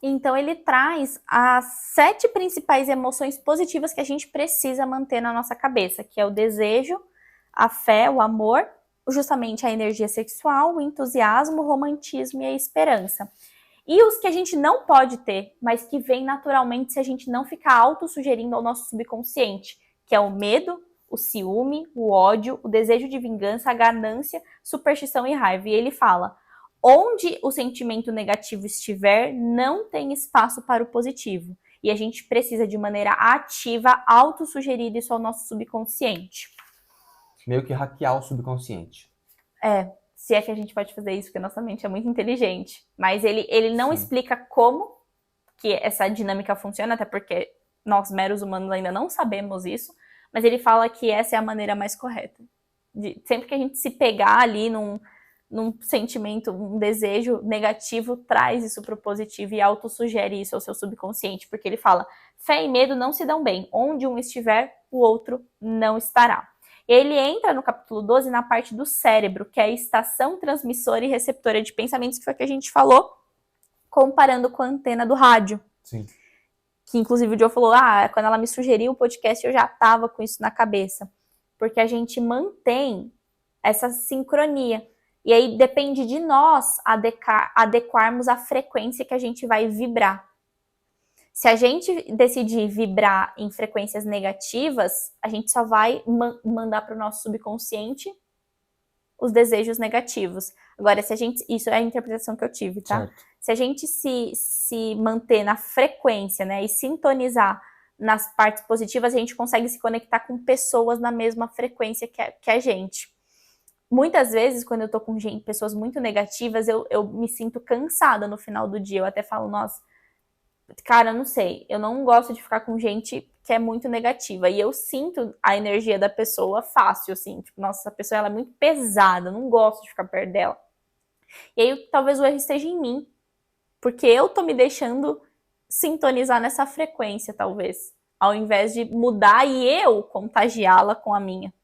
Então, ele traz as 7 principais emoções positivas que a gente precisa manter na nossa cabeça, que é o desejo, a fé, o amor, justamente a energia sexual, o entusiasmo, o romantismo e a esperança. E os que a gente não pode ter, mas que vem naturalmente se a gente não ficar autossugerindo ao nosso subconsciente, que é o medo, o ciúme, o ódio, o desejo de vingança, a ganância, superstição e raiva. E ele fala: onde o sentimento negativo estiver, não tem espaço para o positivo. E a gente precisa, de maneira ativa, autossugerir isso ao nosso subconsciente. Meio que hackear o subconsciente. Se é que a gente pode fazer isso, porque nossa mente é muito inteligente. Mas ele não Sim. explica como que essa dinâmica funciona, até porque nós, meros humanos, ainda não sabemos isso. Mas ele fala que essa é a maneira mais correta. Sempre que a gente se pegar ali num sentimento, um desejo negativo, traz isso pro positivo e autossugere isso ao seu subconsciente, porque ele fala: fé e medo não se dão bem, onde um estiver, o outro não estará. Ele entra no capítulo 12 na parte do cérebro, que é a estação transmissora e receptora de pensamentos, que foi o que a gente falou, comparando com a antena do rádio. Sim. Que inclusive o Joe falou, quando ela me sugeriu o podcast, eu já tava com isso na cabeça. Porque a gente mantém essa sincronia. E aí depende de nós adequarmos a frequência que a gente vai vibrar. Se a gente decidir vibrar em frequências negativas, a gente só vai mandar para o nosso subconsciente os desejos negativos. Agora, se a gente... Isso é a interpretação que eu tive, tá? Certo. Se a gente se manter na frequência, né, e sintonizar nas partes positivas, a gente consegue se conectar com pessoas na mesma frequência que a gente. Muitas vezes, quando eu tô com pessoas muito negativas, eu me sinto cansada no final do dia. Eu até falo, nossa, cara, eu não sei, eu não gosto de ficar com gente que é muito negativa. E eu sinto a energia da pessoa fácil, assim. Tipo, nossa, essa pessoa ela é muito pesada, eu não gosto de ficar perto dela. E aí, talvez o erro esteja em mim. Porque eu tô me deixando sintonizar nessa frequência, talvez. Ao invés de mudar e eu contagiá-la com a minha.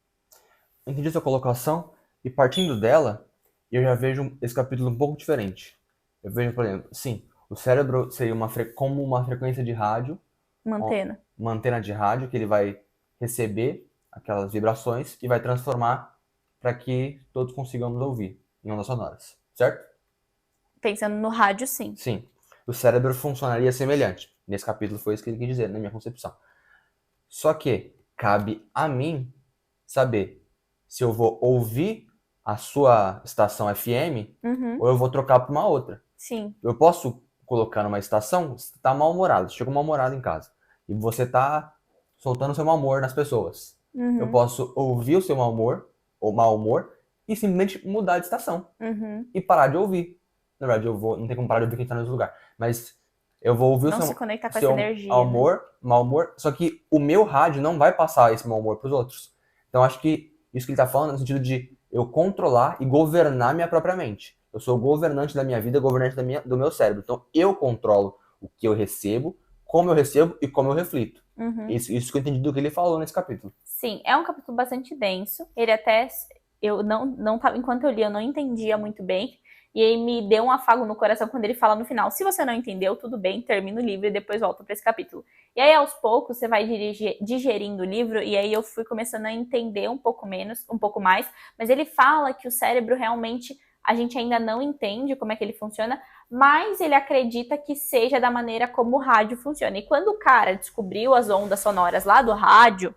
Entendi a sua colocação. E partindo dela, eu já vejo esse capítulo um pouco diferente. Eu vejo, por exemplo, sim, o cérebro seria como uma frequência de rádio, uma antena de rádio que ele vai receber aquelas vibrações e vai transformar para que todos consigamos ouvir em ondas sonoras, certo? Pensando no rádio, sim. Sim. O cérebro funcionaria semelhante. Nesse capítulo foi isso que ele quis dizer, na minha concepção. Só que cabe a mim saber se eu vou ouvir a sua estação FM ou eu vou trocar para uma outra. Sim. Eu posso colocar numa estação, você tá mal-humorado, você chegou mal-humorado em casa. E você tá soltando seu mau humor nas pessoas. Eu posso ouvir o seu mau humor, ou mau humor, e simplesmente mudar de estação. E parar de ouvir. Na verdade, não tem como parar de ouvir quem tá no outro lugar. Mas eu vou ouvir não o se conectar com seu essa energia, mau humor, só que o meu rádio não vai passar esse mau humor pros outros. Então acho que isso que ele tá falando é no sentido de eu controlar e governar minha própria mente. Eu sou o governante da minha vida, governante do meu cérebro. Então eu controlo o que eu recebo, como eu recebo e como eu reflito. Isso que eu entendi do que ele falou nesse capítulo. Sim, é um capítulo bastante denso. Ele até... enquanto eu li, eu não entendia muito bem. E aí me deu um afago no coração quando ele fala no final: se você não entendeu, tudo bem, termina o livro e depois volta para esse capítulo. E aí, aos poucos, você vai digerindo o livro, e aí eu fui começando a entender um pouco mais. Mas ele fala que o cérebro realmente, a gente ainda não entende como é que ele funciona, mas ele acredita que seja da maneira como o rádio funciona. E quando o cara descobriu as ondas sonoras lá do rádio,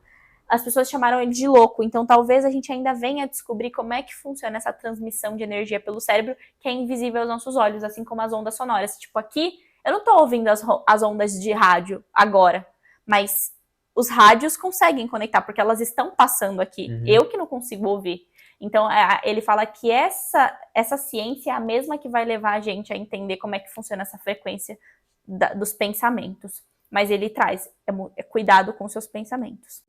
as pessoas chamaram ele de louco. Então talvez a gente ainda venha descobrir como é que funciona essa transmissão de energia pelo cérebro, que é invisível aos nossos olhos, assim como as ondas sonoras. Tipo, aqui, eu não tô ouvindo as ondas de rádio agora, mas os rádios conseguem conectar, porque elas estão passando aqui. Eu que não consigo ouvir. Então, ele fala que essa ciência é a mesma que vai levar a gente a entender como é que funciona essa frequência dos pensamentos. Mas ele traz, cuidado com seus pensamentos.